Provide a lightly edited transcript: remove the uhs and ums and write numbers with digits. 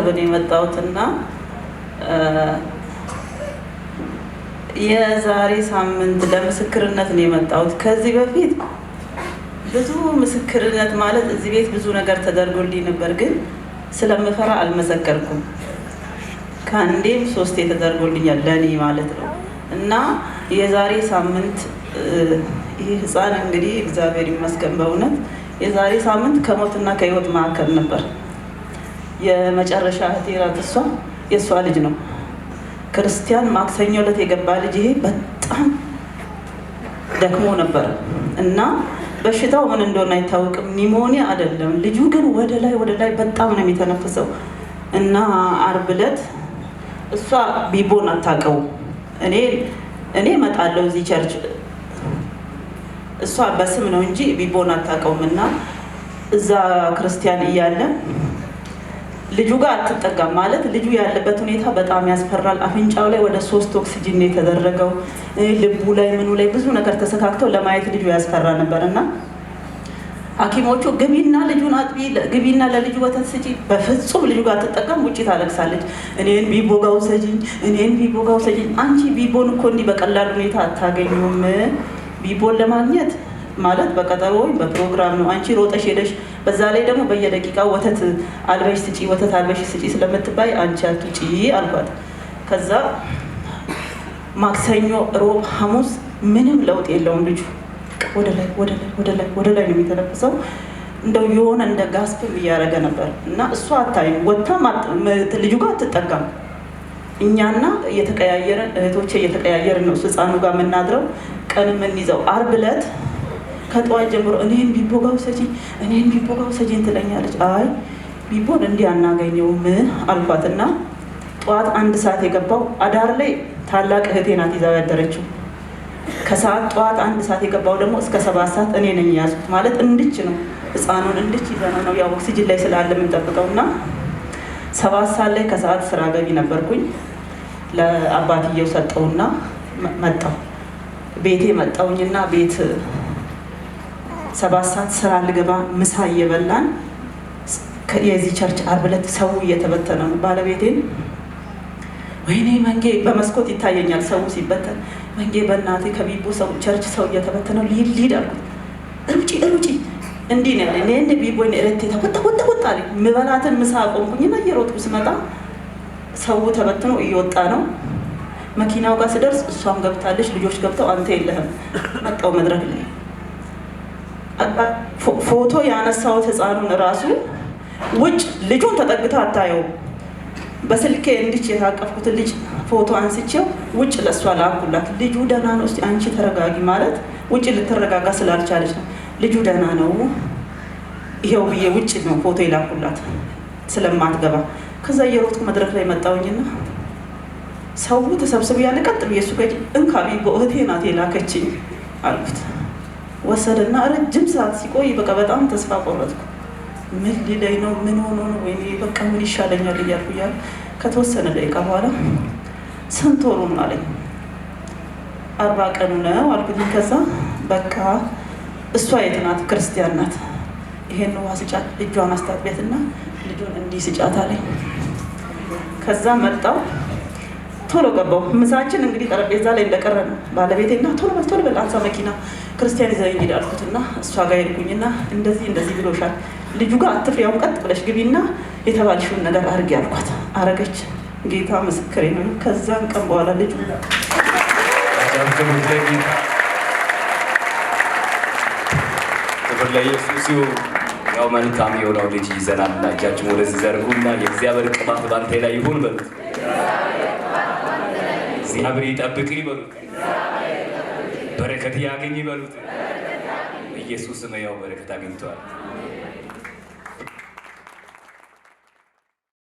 ቅርብ ነው የመጣሁትና የዛሬ ሳምንት ለምስክርነት ነው የመጣሁት። ከዚህ በፊት ብዙ ምስክርነት ማለት እዚህ ቤት ብዙ ነገር ተደርጎልኝ ነበር፣ ግን ስለምፈራ አልመሰከርኩም። ከአንዴም ሶስቴ ተደርጎልኛል ለኔ ማለት ነው። እና የዛሬ ሳምንት ይህ ህፃን እንግዲህ እግዚአብሔር ይመስገን በእውነት የዛሬ ሳምንት ከሞትና ከህይወት መካከል ነበር። የመጨረሻ እህቴ ናት። እሷ የእሷ ልጅ ነው ክርስቲያን ማክሰኞ ዕለት የገባ ልጅ። ይሄ በጣም ደክሞ ነበር እና በሽታው ምን እንደሆነ አይታወቅም። ኒሞኒያ አይደለም። ልጁ ግን ወደ ላይ በጣም ነው የሚተነፍሰው። እና ዓርብ ዕለት እሷ ቢቦን አታውቀውም። እኔ እመጣለሁ እዚህ ቸርች፣ እሷ በስም ነው እንጂ ቢቦን አታውቀውም። እና እዛ ክርስቲያን እያለ ልጁ ጋር አትጠጋም ማለት ልጁ ያለበት ሁኔታ በጣም ያስፈራል። አፍንጫው ላይ ወደ 3 ኦክሲጅን ነው የተደረገው። ልቡ ላይ ምኑ ላይ ብዙ ነገር ተሰካክተው ለማየት ልጁ ያስፈራ ነበር። እና ሐኪሞቹ ግቢና ልጁን አጥቢ፣ ግቢና ለልጁ ወተት ስጪ። በፍጹም ልጁ ጋር አትጠጋም፣ ውጪ ታለቅሳለች። እኔን ቢቦ ጋር ውሰጂኝ፣ እኔን ቢቦ ጋር ውሰጂኝ። አንቺ ቢቦን እኮ እንዲህ በቀላል ሁኔታ አታገኙም። ቢቦን ለማግኘት ማለት በቀጠሮ ወይም በፕሮግራም ነው። አንቺ ሮጠሽ ሄደሽ በዛ ላይ ደግሞ በየደቂቃው ወተት አልበሽ ስጪ፣ ወተት አልበሽ ስጪ ስለምትባይ አንቺ አትጪ አልኳት። ከዛ ማክሰኞ፣ ሮብ፣ ሐሙስ ምንም ለውጥ የለውም ልጁ ወደ ላይ ነው የሚተነፍሰው። እንደው የሆነ እንደ ጋስፕም እያደረገ ነበር። እና እሷ አታይም፣ ወጥታም ልጁ ጋር አትጠጋም። እኛና እየተቀያየርን እህቶቼ እየተቀያየርን ነው ህፃኑ ጋር የምናድረው፣ ቀን የምንይዘው። ዓርብ ዕለት ከጠዋት ጀምሮ እኔን ቢቦ ጋር ውሰጂኝ ትለኛለች። አይ ቢቦን እንዲህ አናገኘውም አልኳትና ጠዋት 1 ሰዓት የገባው አዳር ላይ ታላቅ እህቴ ናት ይዛው ያደረችው። ከሰዓት ጠዋት 1 ሰዓት የገባው ደግሞ እስከ 7 ሰዓት እኔ ነኝ ያዝኩት። ማለት እንድች ነው ህፃኑን እንድች ይዘነው ነው ያው ኦክሲጅን ላይ ስላለ የምንጠብቀውና 7 ሰዓት ላይ ከሰዓት ስራ ገቢ ነበርኩኝ። ለአባትየው ሰጠውና መጣው ቤቴ መጣውኝና ቤት 7 ሰዓት ስራ ልገባ ምሳ እየበላን የዚህ ቸርች ዓርብ ዕለት ሰው እየተበተነ ነው። ባለቤቴን ወይኔ መንጌ በመስኮት ይታየኛል ሰው ሲበተን፣ መንጌ በእናቴ ከቢቦ ሰው ቸርች ሰው እየተበተነው ሊድ አልኩት። ሩጪ እንዲህ ነው ያለኝ። እኔ ቢቦ እረቴታ ወጣ አለኝ። ምበላትን ምሳ አቆምኩኝና እየሮጥኩ ስመጣ ሰው ተበትኖ እየወጣ ነው። መኪናው ጋር ስደርስ እሷም ገብታለች፣ ልጆች ገብተው አንተ የለህም። መጣው መድረክ ላይ ፎቶ ያነሳሁት ህፃኑን ራሱ ውጭ ልጁን ተጠግታ አታየው። በስልኬ እንድች የታቀፍኩትን ልጅ ፎቶ አንስቼው ውጭ ለእሷ ላኩላት። ልጁ ደህና ነው፣ እስቲ አንቺ ተረጋጊ ማለት ውጭ ልትረጋጋ ስላልቻለች ነው። ልጁ ደህና ነው ይሄው ብዬ ውጭ ነው ፎቶ የላኩላት ስለማትገባ። ከዛ እየሮጥኩ መድረክ ላይ መጣውኝና ሰው ተሰብስቦ ያለ ቀጥ ብዬ እሱ ጋር እንካ ቢቦ እህቴ ናት የላከችኝ አልኩት። ወሰደና ረጅም ሰዓት ሲቆይ በቃ በጣም ተስፋ ቆረጥኩ። ምን ሊለኝ ነው? ምን ሆኖ ነው? ወይኔ በቃ ምን ይሻለኛል እያልኩ ከተወሰነ ደቂቃ በኋላ ስንት ወሩ ነው አለኝ። 40 ቀኑ ነው አልኩት። ከዛ በቃ እሷ የት ናት? ክርስቲያን ናት። ይሄን ውሃ ስጫት፣ እጇን አስታጥቢያትና ልጁን እንዲህ ስጫት አለኝ። ከዛ መጣው ቶሎ ገባው። ምሳችን እንግዲህ ጠረጴዛ ላይ እንደቀረ ነው። ባለቤቴና ቶሎ በል አንሳ መኪና ክርስቲያን ይዘኝ ሂድ አልኩትና እሷ ጋር ሄድኩኝና እንደዚህ ብሎሻል ልጁ ጋር አትፍሪ፣ ያው ቀጥ ብለሽ ግቢና የተባልሽውን ነገር አድርጊ አልኳት። አረገች። ጌታ ምስክሬ ነው። ከዛን ቀን በኋላ ልጁ ክብር ለኢየሱስ ይሁን። ያው መልካም የሆነው ልጅ ይዘናል። እጃችሁን ወደዚህ ዘርጉና የእግዚአብሔር ቅባት ባንተ ላይ ይሁን በሉት። እግዚአብሔር ይጠብቅ ይበሉት። በረከት ያገኝ ይበሉት። ኢየሱስ ነው ያው በረከት አግኝቷል።